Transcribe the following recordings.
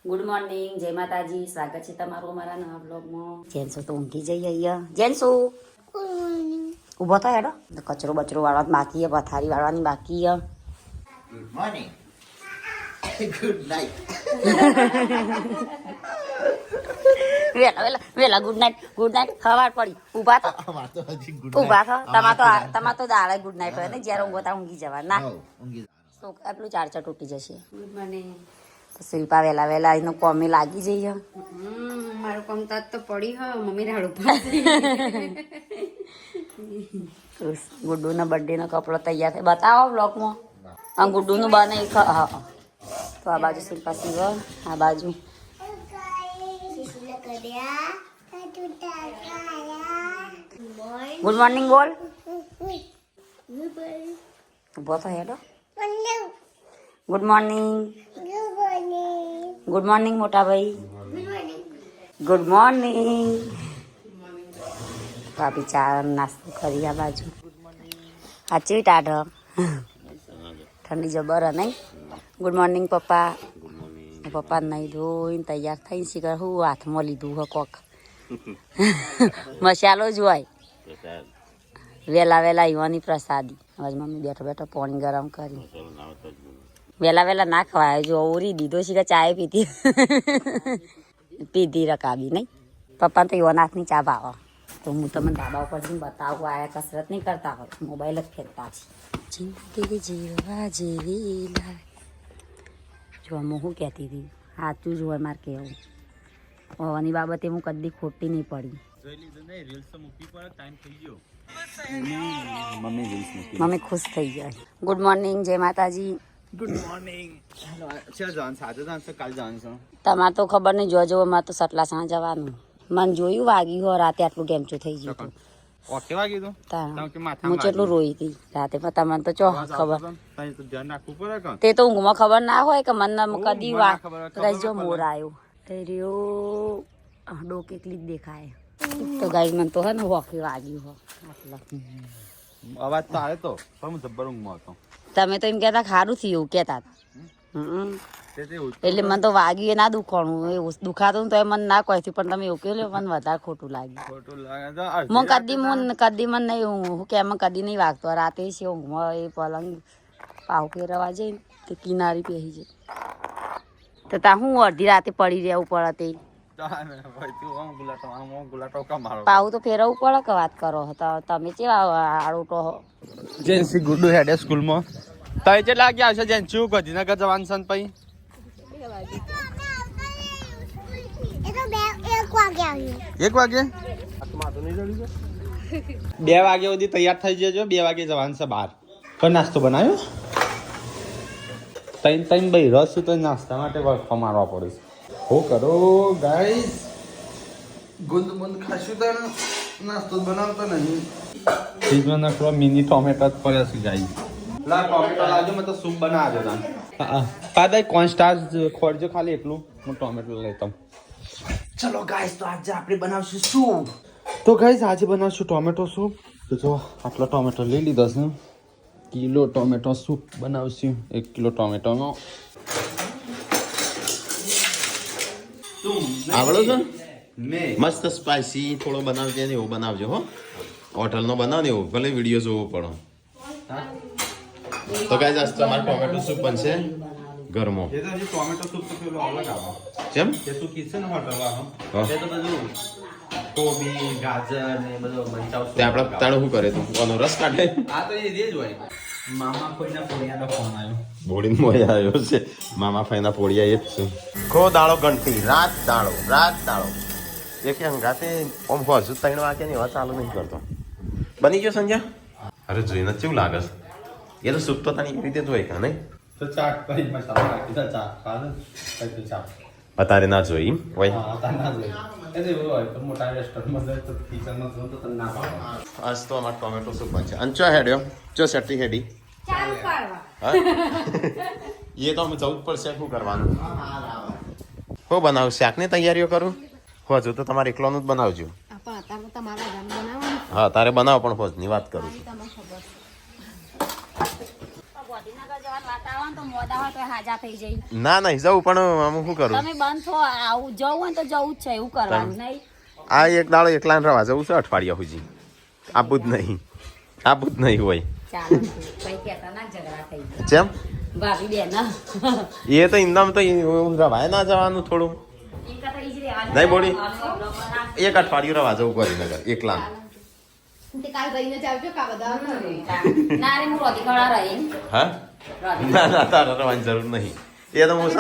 Good morning, જય માતાજી. સ્વાગત છે તમારું અમારા નવા બ્લોગમાં. જેન્સો તો ઊંઘી જઈએ અહીંયા. જેન્સો ઊભો થાય હેડો. કચરો બચરો વાળવાનું બાકી પથારી વાળવાની બાકી. Good morning. Good night. વેલા ગુડ નાઇટ ખબર પડી. ઊભા થો તમાર તો દાડે ગુડ નાઇટ હોય ને જ્યારે ઊંઘો ત્યાં ઊંઘી જવા ના એટલું ચાર્જર તૂટી જશે. Good morning. તો શિલ્પા વેલા એનું કોમે લાગી જઈએ. મારું કામ તો પડી હ મમ્મી રાડું ગુડ્ડુનો બર્થડેનો કપડો તૈયાર થાય બતાવો બ્લોગમાં. આ ગુડ્ડુનું બને હા તો આ બાજુ શિલ્પા સીવ આ બાજુ ગુડ મોર્નિંગ બોલ. ઉભો તો હેડો. Good morning. ગુડ મોર્નિંગ મોટા ભાઈ. Good morning. ભાભી ચા નાસ્તો કરી આ બાજુ. સાચી ટાઢ ઠંડી જબર નહીં. ગુડ મોર્નિંગ પપ્પા. પપ્પા નહીં ધોઈને તૈયાર થઈને શીખર હું હાથમાં લીધું હો કોક મસાલો જ હોય. વેલા યુવાની પ્રસાદી. હવે મમ્મી બેઠો પાણી ગરમ કરી. વેલા ના ખવાય જો ઓરી દીધો શીખર ચાય પીધી રકાબી નહીં. પપ્પા તો યુવાન હાથની ચા ભાવો. તો હું તમને ધાબા ઉપર જઈને બતાવું. આયા કસરત નહીં કરતા હોય મોબાઈલ જ ફેરતા છે. જિંદગી જીવવા જેવી જો હું શું કહેતી હતી સાચું જ હોય મારે કહેવું. હોવાની બાબતે હું કદી ખોટી નહીં પડી. મમ્મી ખુશ થઈ જાય. ગુડ મોર્નિંગ, જય માતાજી. Good morning. તમારે તો ખબર નહીં જોજો અમારે તો સટલાસણા જવાનું. મને જોયું વાગ્યું હો રાતે આટલું ડેમચું થઈ ગયું. હું કેટલું રોઈ હતી રાતે પણ તમને તો ચો ખબર. તે તો ઊંઘમાં ખબર ના હોય કે મને કદી રહીજો મોર આવ્યો રહ્યો ડોક એકલી જ દેખાય. તો ગાઈ મને તો હે ને વોકી વાગ્યું હો આટલા અવાજ તો આવે તો પણ હું જબ્બર ઊંઘમાં હતો. તમે તો એમ કહેતા સારું થયું એવું કહેતા હતા. એટલે મને તો વાગ્યું એ ના દુખાણું એવું દુખાતું તો એ મને ના કહી પણ તમે એવું કહ્યું મને વધારે ખોટું લાગ્યું. કદી મને નહીં હું કે એમાં કદી નહીં વાગતો. રાતે છે ઊંઘમાં એ પલંગ પાવ ફેરવા જાય તે કિનારી પહેરી જાય તો ત્યાં હું અડધી રાતે પડી રહેવું પડે તે પાવ તો ફેરવવું પડે કે વાત કરો. તમે કેવા આડોટો જેન્સી ગુડ્ડુ હેડે સ્કૂલમાં તઈ કેટલા ગયા આવશે જેન્સી ગાંધીનગર જવાનું છે પછી 1 વાગે 2 વાગે સુધી તૈયાર થઈ જજો. 2 વાગે જવાનું છે બહાર. પણ નાસ્તો બનાવ્યો તૈન ભાઈ રસ તો નાસ્તા માટે વખો મારવા પડે છે. હો કરો ગાઈસ ગુંદ ખાશું તો નાસ્તો બનાવતો નહીં. ચીઝમાં નાખવા મિની ટોમેટો જ પડ્યા છે ગાઈસ. લા ટોમેટો લાવજો મેં તો સૂપ બનાવજો તા. હા પાદાઈ કોન્સ્ટાર ખોરજો ખાલી એટલું હું ટોમેટો લેતો. ચલો ગાઈસ તો આજે આપણે બનાવશું સૂપ. તો ગાઈસ આજે બનાવશું ટોમેટો સૂપ. તો જો આટલો ટોમેટો લઈ લીધો છે. કિલો ટોમેટો સૂપ બનાવશું. 1 કિલો ટોમેટોનો આવડો છે મસ્ત સ્પાઈસી થોડો બનાવજે ને એવું બનાવજો હો. હોટલનો બનાવ ને એવું ભલે વિડીયો જોવો પડે. તો ગાઈસ આજ તમારે ટોમેટો સૂપ બનશે ઘરમાં. એ તો જે ટોમેટો સૂપ તો પેલો અલગ આવે. કેમ જે તું કીધું ને હોટલ વાળો એ તો બધું કોબી ગાજર ને બધું મંચાવ તે આપણે તાણું શું કરે તું આનો રસ કાઢે. આ તો એ જ હોય. મામા કોઈના પોળિયાનો ફોન આવ્યો. બોડીને મોયા આવ્યો છે મામા ફાઈના પોળિયા એ જ છે. ખો દાળો ગણતી રાત દાળો એ કે હંગાતે ઓમ હજુ 3 વાગે ને એવા ચાલુ નહીં કરતો. બની ગયો સંજય? અરે જોઈને કેવું લાગે છે. એ તો સૂપ તો તાની એવી રીતે જ હોય કા નહીં. તો ચાટ કરી મસાલા નાખી દે ચાટ ખાને કઈ ચાટ અત્યારે ના જોઈ હોય. હા તા ના જોઈ એ તો એવું હોય તો મોટા રેસ્ટોરન્ટમાં જાય તો કિચનમાં જો તો તને ના ભાવે. આજ તો અમાર ટોમેટો સૂપ બનશે. અંચો હેડ્યો ચો સેટી હેડી ચાલુ કરવા હા એ તો અમે જવું જ પડશે. શું કરવાનું હો બનાવું શાકની તૈયારીઓ કરું હજુ તો તમારે એકલોનું જ બનાવજો. હા તારે બનાવો પણ હોજની વાત કરું છું. ગાંધીનગર જવાનું વાતાવરણ ને તો મોડા હોય તો હાજા થઈ જાય. ના નહીં જવું પણ આમ શું કરું તમે બંધ થો આવું જવું હોય તો જવું જ છે એવું કરવાનું નહીં. આ એક દાડો એકલા રવા જવું છે અઠવાડિયા સુધી આબુ જ નહીં હોય ચાલો કઈ કહેતા ના ઝઘડા થઈ જાય. જેમ ભાભી બેન એ તો ઇન્દમ તો રવાય ના જવાનું થોડું નહીં બોડી એક અઠવાડિયું રવા જવું કરીનગર એકલા ના રે હું રોટી ખવડા રહી હા ના તારે રવાની જરૂર નહીં એ તો હું સત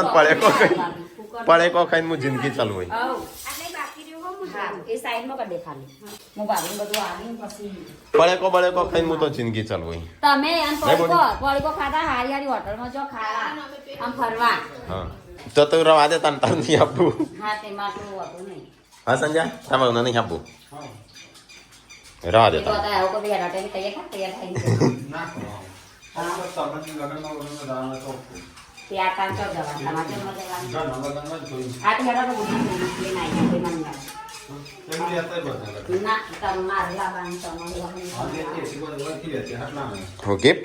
પડેકો ખાઈને હું જિંદગી ચાલુ હોય એ સાઈડમાં કરી દે ખાલી હું ભાભી બધું આવીને પછી પડેકો ખાઈને હું તો જિંદગી ચાલુ હોય તમે આમ પડીકો ખાતા હારી હારી હોટલમાં જો ખાવા આમ ફરવા હા તો રવા દે તાર નહીં આપવું હા તેમાં તો હોતું નહીં. હા સંજય તમારું નહીં આપવું રવા દે એ તો હતા આવું કોઈ બેઠા તૈયાર ત્યાં કામ તો જવા તમારે આ તો હેડા તો બુદ્ધિ લઈને આવી કોઈ મંગા ના તમારે લાવવાનું તમારે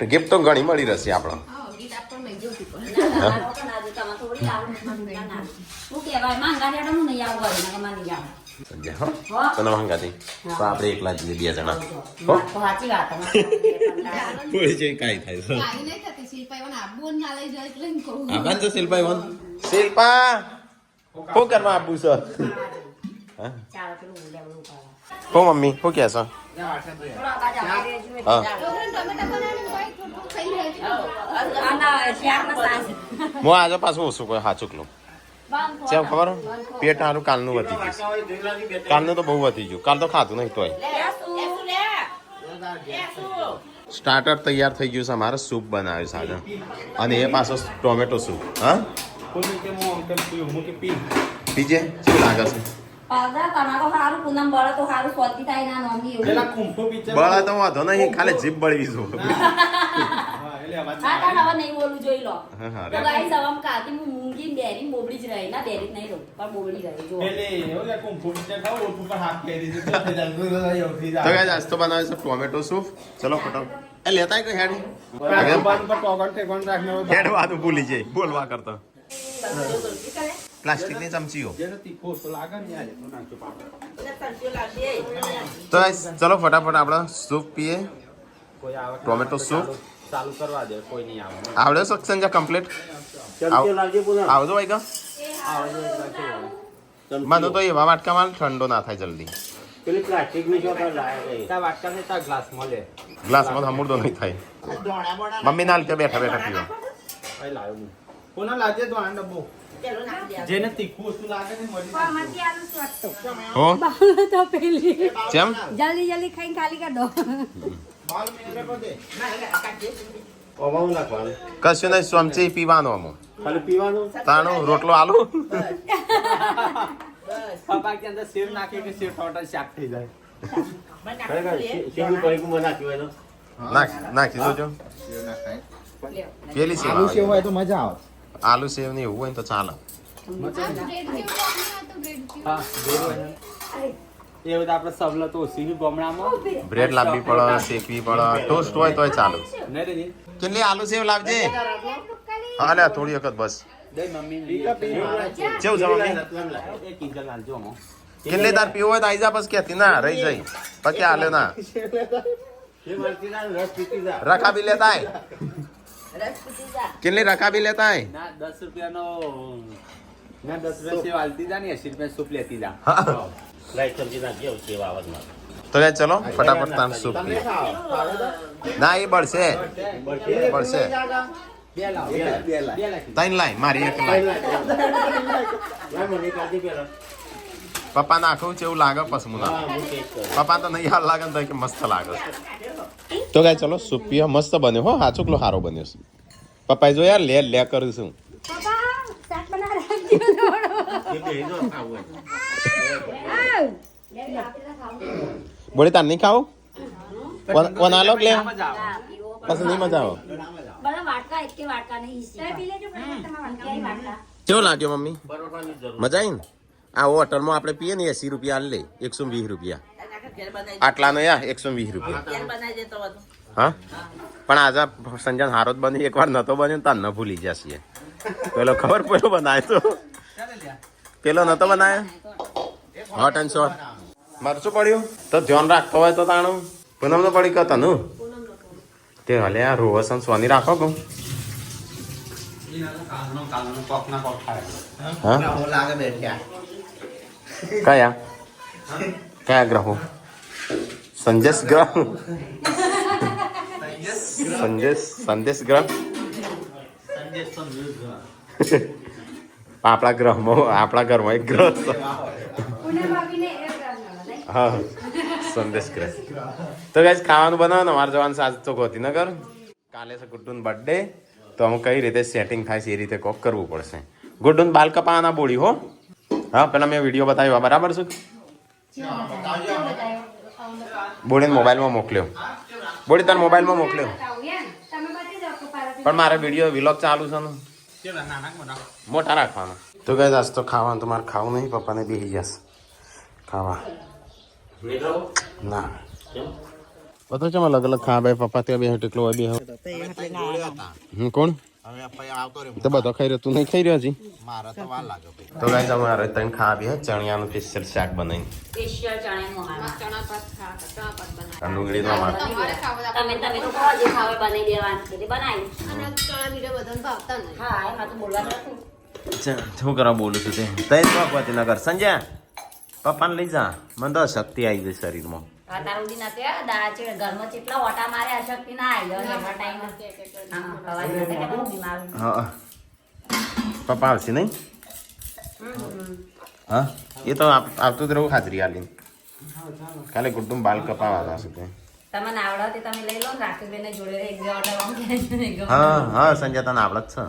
ગિફ્ટ તો ઘણી મળી રહેશે આપણો શું કહેવાય માંગા હેડા હું નહીં આવું ઘરે ને માની જાવ સંજય હો તને મંગાતી તો આપણે એકલા જ બે જણા હો સાચી વાત થોડી જઈ કાઈ થાય આબાન તો શિલ્પા વન શિલ્પા શું કરવા આપું છો ચાલો પેલું લેવડું પાવા હો મમ્મી શું કહે છો હા હું આજે પાછું ઓછું કોઈ હા ચૂકલું કેમ ખબર પેટ સારું કાલનું વધી ગયું કાલનું તો બહુ વધી ગયું કાલ તો ખાતું નહીં તોય સ્ટાર્ટર તૈયાર થઈ ગયું છે અમારે સૂપ બનાવ્યું છે આજે અને એ પાછો ટોમેટો સૂપ હા પીજે શું લાગે છે બળા તો વાંધો નહીં ખાલી જીભ બળવી છું નહીં બોલું જોઈ લો તો ગાઈસ હવે આમ કાકી હું મૂંગી બેરી બોબડી જ રહી ના બેરી નહીં રહું પણ બોબડી રહી જો તો ગાઈસ આજ તો બનાવે છે ટોમેટો સૂપ ચલો ફટાફટ એ લેતા કઈ હેડ વાતું ભૂલી જાય બોલવા કરતા પ્લાસ્ટિકની ચમચીઓ તો ગાઈસ ચલો ફટાફટ આપણે સૂપ પીએ ટોમેટો સૂપ ચાલુ કરવા દે કોઈ નહીં આવે આવડે સક્ષન જા કમ્પ્લીટ આવજો ભાઈ કા મને તો એવા વાટકામાં ઠંડો ના થાય જલ્દી પેલી પ્લાસ્ટિકની ચોટા લાયા તા વાટકા ને તા ગ્લાસ મળે ગ્લાસમાં હમુરદો નહીં થાય મમ્મી ના લીધે બેઠા બેઠા પીવા ભાઈ લાવ્યો હું કોના લાજે તો આ ડબ્બો જેને તીખું વસ્તુ લાગે ને મળી હો તો પેલી કેમ જલ્દી જલ્દી ખાઈને ખાલી કર દો ઓમાં નાખવાનું કશું નહીં ચમચી પીવાનો અમો ખાલી પીવાનું તાણું રોટલો આલુ પપ્પા કે અંદર સેવ નાખે કે સેવ ટોટલ શાક થઈ જાય ખરેખર શેનું પરિકુમાં નાખ્યું હોય તો નાખી દેજો પેલી સેવ આલુ સેવ આવે. હોય તો મજા આવે આલુ સેવ ને એવું હોય ને તો ચાલે હા એ બધા આપણે સવલત ઓછી ગામડામાં બ્રેડ લાવવી પડે શેકવી પડે ટોસ્ટ હોય તોય ચાલુ નહીં રે કેટલી આલુ સેવ લાવજે હા લે થોડી વખત બસ દઈ મમ્મી કેવું છે મમ્મી એ કિંજલ લાલજો અમો કેટલી તાર પીવો હોય તો આઈ જા બસ કેતી ના રહી જઈ પછી હાલે ના એ મળતી ના રસ પીતી જા રકાબી લેતા આય કેટલી રકાબી લેતા આય ના 10 રૂપિયાનો ના 10 રૂપિયા સેવ આલતી જા ને 80 રૂપિયા સૂપ લેતી જા લાઈટ સમજી નાખજો સેવ આવતમાં તો યાર ચલો ફટાફટ તાન સૂપ પીએ ના એ બળશે બળશે બે લાખ તૈન લાય મારી એક લાય મને કાઢી પેલા પપ્પા નાખું છે એવું લાગે પછી હું નાખું. હું ટેસ્ટ કરું પપ્પા તો નહીં હાલ લાગે ને તો કે મસ્ત લાગે તો ગાય ચલો સૂપ પીવા મસ્ત બન્યો હો હા ચોકલો સારો બન્યો છે પપ્પાએ જો યાર લે લે કરું છું એ બે જો ખાવું હોય બોલે તાર નહીં ખાવું કોના લોક લે મજા આવે પછી નહીં મજા આવે બધા વાટકા એક કે વાટકા નહીં કેવું લાગ્યો મમ્મી પરોઠાની જરૂર મજા આવી ને આ હોટલમાં આપણે પીએ ને 80 રૂપિયા લે 120 રૂપિયા આટલાનો યા 120 રૂપિયા હા પણ આજે સંજન હારો જ બની એકવાર નતો બન્યો તાર ન ભૂલી જશે પેલો ખબર પેલો બનાવ્યો તો પેલો નતો બનાવ્યો હોટ એન્ડ શોર્ટ મરચું પડ્યું તો ધ્યાન રાખતો હોય તો તાણું પૂનમ તો પડી કતા નું તે હલે આ રોવસન સોની રાખો કહું કયા કયા ગ્રહો સંદેશ ગ્રહ સંદેશ ગ્રહ આપણા ઘરમાં એક ગ્રહ છે. હા સંદેશ ગ્રહ તો ગાઈસ ખાવાનું બનાવો મારે જવાનું સાજ તો ગોધીનગર કાલે છે ગુડ્ડુન બર્થડે તો અમુક કઈ રીતે સેટિંગ થાય છે એ રીતે કોક કરવું પડશે. ગુડ્ડુન બાલ કપાવાના બોડી હો. હા પેલા મેં વિડીયો બતાવ્યો બરાબર છે બોડીને મોબાઈલમાં મોકલ્યો બોડી તાર મોબાઈલમાં મોકલ્યો પણ મારે વિડીયો વિલોગ ચાલુ છે ને મોટા રાખવાના તો ગાઈસ આજ તો ખાવાનું તો મારે ખાવું નહીં પપ્પાને બેસી જશે ખાવા ના બધું છે અલગ અલગ ખા ભાઈ પપ્પા ત્યાં બે ટેકલો હોય બે કોણ તો બધો ખાઈ રહ્યો તું નહીં ખાઈ રહ્યો હજી તો ગાઈસ અમારે ત્રણ ખા બી ચણિયાનું સ્પેશિયલ શાક બનાવી સ્પેશિયલ ચણા ડુંગળીનો તમે તો કહો જે ખાવે બનાવી દેવાનું એટલે બનાવી હા એમાં તો બોલવાનું નથી. શું કરવા બોલું છું તે નગર સંજય પપ્પાને લઈ જા મને તો શક્તિ આવી ગઈ શરીરમાં અત્યાર સુધી નથી દાડા છે ઘરમાં કેટલા ઓટા મારે અશક્તિ ના આવી ટાઈમ હા પપ્પા આવશે નહીં હા એ તો આવતું જ રહું હાજરી આલી કાલે ગુડ્ડું બાલ કપાવા જશે તે તમને આવડે તમે લઈ લો રાખી બેને જોડે એક બે ઓર્ડર હા હા સંજય તને આવડે જ છે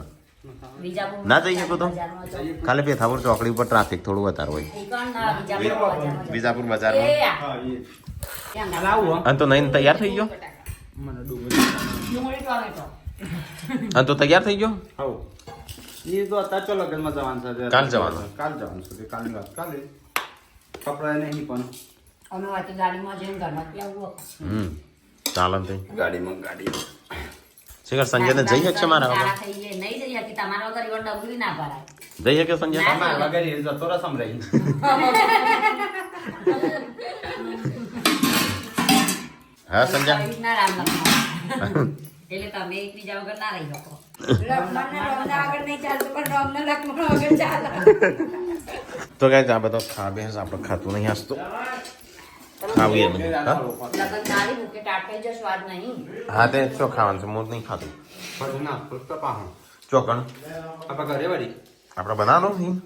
બીજાપુર ના જઈ શકો તો કાલે પેથાપુર ચોકડી ઉપર ટ્રાફિક થોડું વધારે હોય બીજાપુર બજારમાં અને તો નહીં તૈયાર થઈ ગયો અને તો તૈયાર થઈ ગયો એ તો અત્યારે ચલો લગ્નમાં જવાનું છે કાલ જવાનું છે કાલની વાત કાલે કપડા નહીં પણ અમે વાતી ગાડીમાં જઈને ઘરમાંથી આવું ચાલો થઈ ગાડીમાં શિખર સંજયને જઈ શકશે મારા વગર નહીં જઈ શકી તમારા વગર એવો ડગરી ના ભરાય જઈ શકે સંજય વગર એ જતો રસમ રહી હા સંજય ના રામ લખન એટલે તમે એકબીજા વગર ના રહી શકો તો કઈ આ બધો ખા બેસ આપણે ખાતું નહીં હસતો ખાવું એમ હા તે શું ખાવાનું છે મોર નહીં ખાતું ચોકણ આપણા ઘરે વાળી આપણે બનાવવાનું નહીં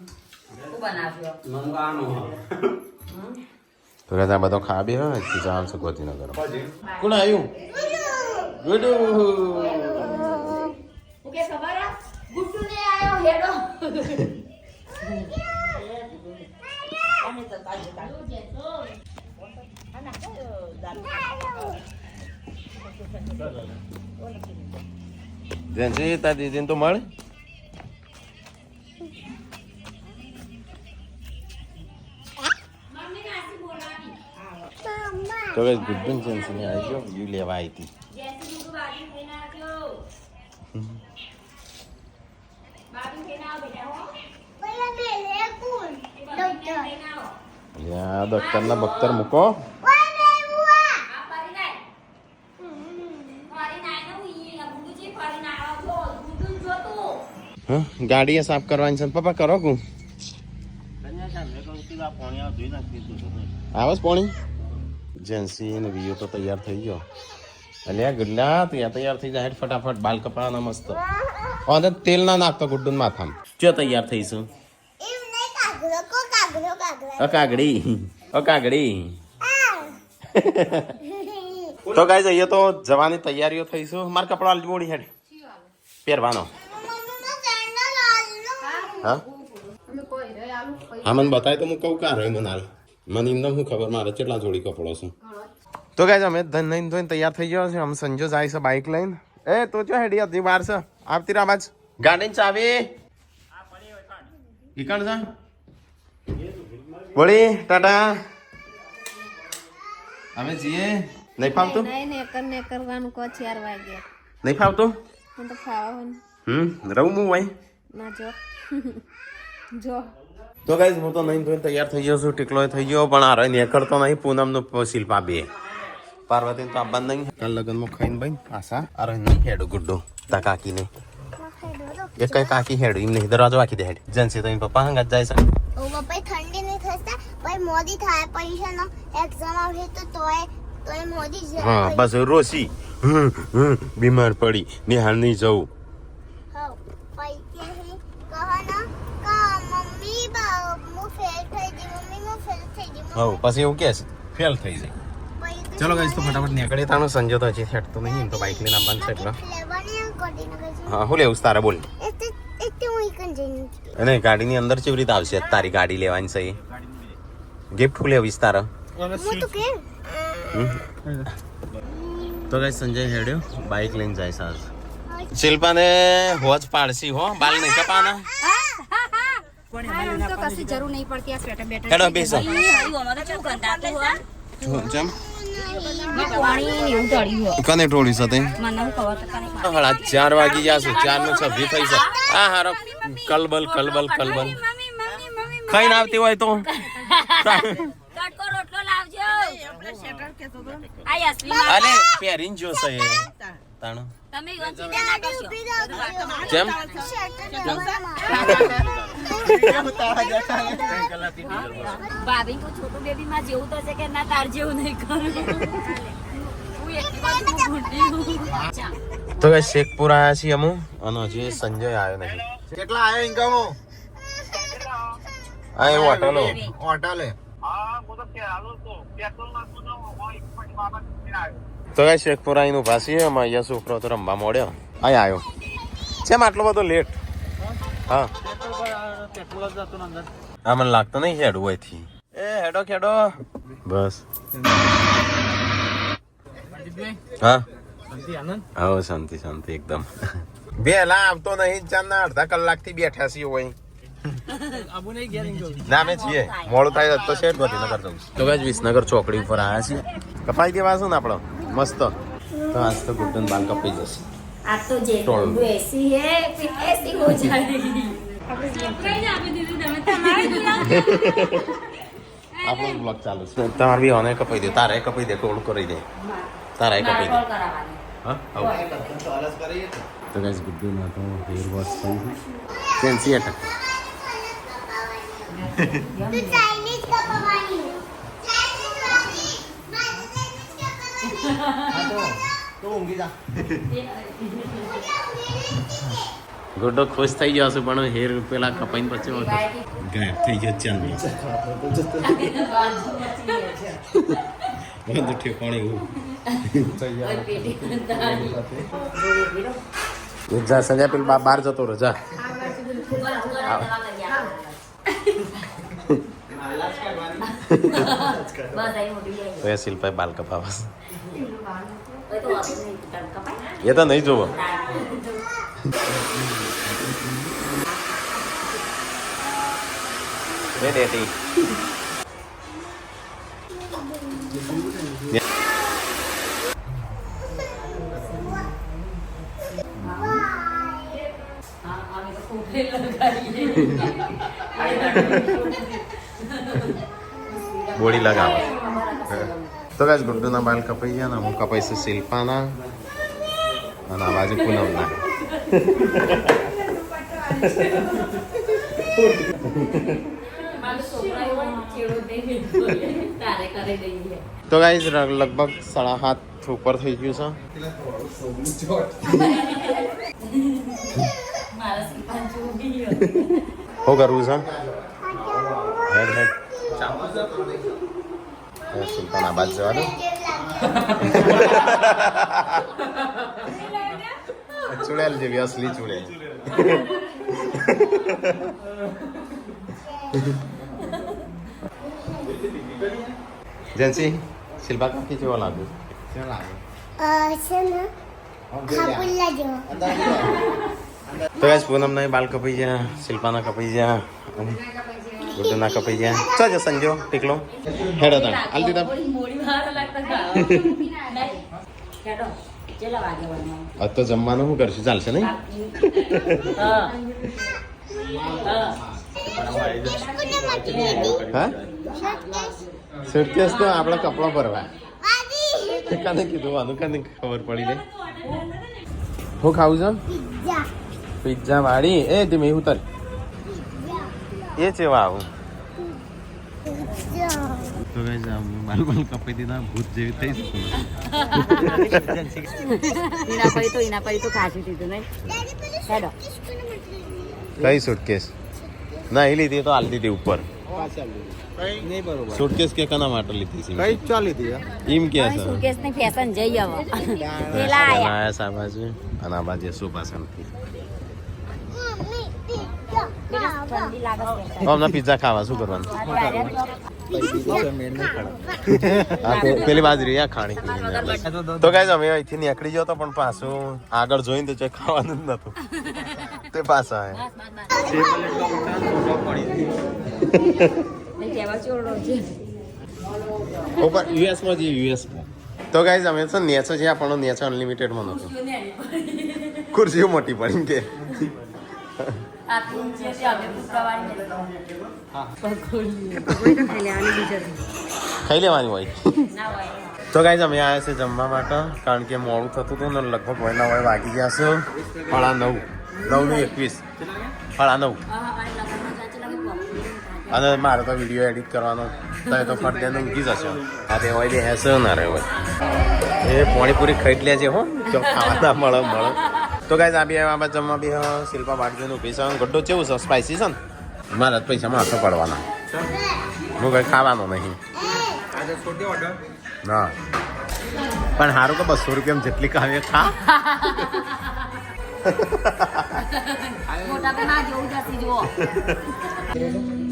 તો કઈ આ બધો ખા બે હોય જવાનું છે ગોધીનગર કોણ આવ્યું ગુડુ જેનસી તાર દીદીને તો મળે તો કઈ ગુડ્ડુ જેનસી ને આવી ગયો યુ લેવા આવી હતી દોસ્તર ના બખ્તર મૂકો ગાડી સાફ કરવાની છે પપ્પા કરો કું આવે પાણી જેન્સી ને વિયો તો તૈયાર થઈ ગયો અલ્યા ગુલ્લા તૈયાર થઈ જાય ફટાફટ બાલ કપાવાના મસ્ત અને તેલ ના નાખતો ગુડ્ડુન માથામાં ચો તૈયાર થઈશું કાગડી કાગડી તો ગાઈસ અહીંયા તો જવાની તૈયારીઓ થઈશું મારા કપડા બોડી હેડ પહેરવાનો હા હા મને બતાય તો હું કહું કાર હોય મને હાલ મને એમને શું ખબર મારે કેટલા જોડી કપડો છે તો ગાઈસ અમે ધન ધોઈને તૈયાર થઈ ગયો છે અમે સંજો જાય છે બાઇક લઈને એ તો જો હેડી હતી બહાર છે આવતી રા બાજ ગાડીની ચાવી ઈકણ જા બોલી ટાટા અમે જઈએ નહીં ફાવતું નહીં કરવાનું કહો 4 વાગે નહીં ફાવતું હું તો ખાવાનું રહું હું ભાઈ ના જો જો તો ગાઈઝ હું તો નહીં ધોઈને તૈયાર થઈ ગયો છું ટીકલો થઈ ગયો પણ આ રહી નીકળતો નહીં પૂનમનો શિલ્પા બે પાર્વતી તો આબાન નહીં કાલ લગ્નમાં ખાઈને ભાઈ પાછા આ રહી નહીં હેડો ગુડ્ડો તા કાકીને એ કઈ કાકી હેડ એમ નહીં દરવાજો વાકી દે હેડ જનસી તો એમ પપ્પા હંગાત જાય છે ઓ બાપા ઠંડી નહીં થશે ભાઈ મોદી થાય પૈસાનો એક્ઝામ આવે તો તોય મોદી જ હા બસ રોસી બીમાર પડી નિહાળ નહીં જવું હા પૈકે હે કહના કા મમ્મી હું ફેલ થઈ ગઈ હા પછી એવું કે છે ફેલ થઈ જાય ચલો ગાઈસ તો ફટાફટ નીકળીએ તાનો સંજો તો હજી હેડ તો નહીં તો બાઇક લઈને આવવાનું છે એટલે હા હું લેવું તારે બોલ અને ગાડીની અંદર કેવી રીતે આવશે તારી ગાડી લેવાની છે ગિફ્ટ હું લેવીશ તારા તો ગાઈસ સંજય હેડ્યો બાઇક લઈને જાય સાજ શિલ્પાને હોજ પાડસી હો બાલ નહીં કપાના તો કશી જરૂર નહીં પડતી આ સ્વેટર બેટર હેડો બેસો જમ કને ટોળી સાથે હળા 4 વાગી જશે 4:26 થઈ છે આ હારો કલબલ ખાઈને આવતી હોય તો અરે પહેરીને જોશે તાણો કેમ ભાભી કો છોટું બેબી માં જેવું તો છે કે ના તાર જેવું નહીં કરું તો ગાઈસ શેખપુર આયા છીએ અમુ અને હજી સંજય આવ્યો નહીં કેટલા આયો ઇન્કમો આ એ હોટલો હોટલે તો ગાઈસ શેખપુર આવીને ઉભા છીએ અમે અહીંયા છોકરો તો રમવા મોડ્યો અહીં આવ્યો કેમ આટલો બધો લેટ હા હા મને લાગતો નહીં હેડવું અહીંથી એ હેડો ખેડો બસ હા હા શાંતિ એકદમ બેલા આવતો નહીં ચાંદના અડધા કલાકથી બેઠા છીએ હોય ના અમે છીએ મોડું થાય તો શેઠ ગાંધીનગર જવું તો ગાઈસ વિસનગર ચોકડી ઉપર આવ્યા છીએ કપાઈ દેવા છે ને આપણો મસ્ત તો આજ તો ગુડ્ડન બાલ કપાઈ જશે આ તો જે એસી હે ફિર એસી હો જાયેગી આપણો બ્લોગ ચાલુ છે તમારે બી ઓને કપાઈ દે તારે કપાઈ દે ટોળ કરી દે તારે કપાઈ દે હા તો ગાઈસ ગુડ્ડુ ના તો હેર વોશ થઈ સેન્સી અટક ચાઇનીઝ કપવાની ગુડ્ડો ખુશ થઈ ગયો છે પણ હેર પેલા કપાઈને પછી ગાયબ થઈ ગયો ચાંદી બધું ઠેકાણે એવું જા સંજય પેલ બહાર જતો રહો જા તો એ શિલ્પાએ બાલ કપાવા એ તો નહીં જોવો ડેટી બોડી લગાવો તો ગાઈસ ગુડ્ડુના બાલ કપાઈ ગયા ને હું કપાઈ છે શિલ્પાના અને આ બાજુ પૂનમના તો ગાઈસ લગભગ 7:30 ઉપર થઈ ગયું છે શું કરવું છે હેડ શિલ્પાના બાદ જવાનું ચુડેલ જેવી અસલી ચુડેલ જેન્સી શિલ્પા કાકી જેવો લાગ્યો છે ને ખાપુલ્લા જેવો તો ગાઈસ પૂનમના બાલ કપાઈ ગયા શિલ્પાના કપાઈ ગયા બધું ના કપાઈ ગયા ચાલ સંજો ટીકલો હેડો તા હાલ દીધા આજ તો જમવાનું શું કરશું ચાલશે નહીં હા સુટકેસ તો આપણા કપડા ભરવા કાને કીધું આનું કાને ખબર પડી લે હું ખાવું છું પિઝા વાળી એ ધીમે ઉતર એ છે વાવ તો ગાઈસ આ બાલ કપાઈ દીધા ભૂત જેવી થઈ એના પછી તો ખાસી દીધું નહીં હેડો કઈ સુટકેસ ના એ લીધી તો હાલ દીધી ઉપર સુટકેસ કે કના માટે લીધી છે કઈ ચાલી હતી એમ કે છે સુટકેસ ની ફેશન જઈ હવે પેલા આયા સાબાજુ અને આ બાજુ સુપાસનથી ઠંડી લાગે અમને પિઝા ખાવા શું કરવાનું પેલી બાજરી આ ખાણી તો ગાઈસ અમે અહીંથી નીકળી ગયો તો પણ પાછું આગળ જોઈને તો ખાવાનું જ નતું તે પાછા ઉપર યુએસ માં જઈએ યુએસ તો ગાઈસ અમે છે નેચો છે આપણો નેચો અનલિમિટેડ માં નતું ખુરશીઓ મોટી પડી કે ખાઈ લેવાની હોય તો ગાઈસ અમે આવ્યા છે જમવા માટે કારણ કે મોડું થતું હતું ને લગભગ વહેલા હોય વાગી ગયા છે 9:21 9:30 અને મારે તો વિડીયો એડિટ કરવાનો તો ફટ દે ઊંઘી જશે આ તે હોય હશે ના રે હોય એ પાણીપુરી ખાઈ લે છે હો જો ખાવા મળે તો ગાઈસ આ બી આવા જમવા બી શિલ્પા બાટજીનું ઊભી છે ગड्ढो કેવું છે સ્પાઈસી છે ને મારા જ પૈસા માથે પડવાના હું કઈ ખાવાનો નહીં ના પણ સારું તો 200 રૂપિયા જેટલી ખાવે ખા મોટા ના જેવું જતી જુઓ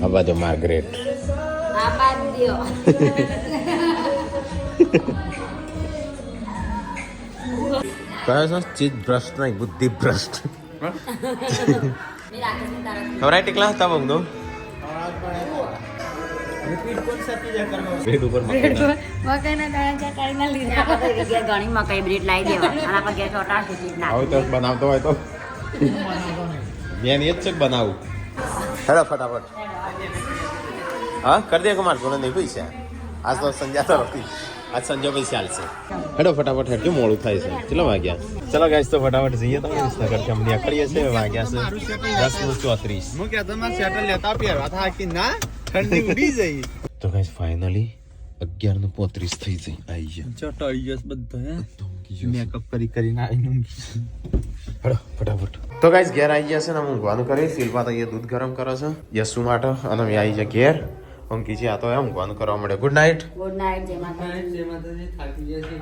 આ બાજુ માર્ગરેટ આ બાજુ દ્યો કયો છે ચીજ ભ્રષ્ટ નહીં બુદ્ધિ ભ્રષ્ટ ખવરાય ટીકલા હતા બગદો બ્રેડ ઉપર ઘણી મકાઈ બ્રેડ લાવી દેવા આના પર ગેસ ઓટાડશે ચીજ નાખ આવું તો બનાવતો હોય તો મેન એ જ છે બનાવું હેડો ફટાફટ હા કરી દે કે મારે કોને નહીં પૈસા આજ તો સંજ્યા તરફથી આજ સંજો પૈસા હાલશે હેડો ફટાફટ હેડજો મોડું થાય છે ચલો વાગ્યા ચલો ગાઈસ તો ફટાફટ જઈએ તમે વિસનગર કે અમે નીકળીએ છીએ વાગ્યા છે 10:34 હું કહેતો મારે સેટલ લેતા પહેરવા થા કે ના ઠંડી ઉડી જઈ તો ગાઈસ ફાઇનલી 11:35 થઈ જઈ આવી ગયા ચટાઈ ગયો બધા મેકઅપ કરીને આવીને હેડો ફટાફટ તો ગાઈસ ઘેર આવી ગયા છે ને ઊંઘવાનું કરી શિલ્પા તો અહીંયા દૂધ ગરમ કરે છે યસુ માટે અને અમે આવી ગયા ઘેર અંકિત આ તો ઊંઘવાનું કરવા મળે ગુડ નાઇટ ગુડ નાઇટ જય માતા જેમાં થાકી જાય છે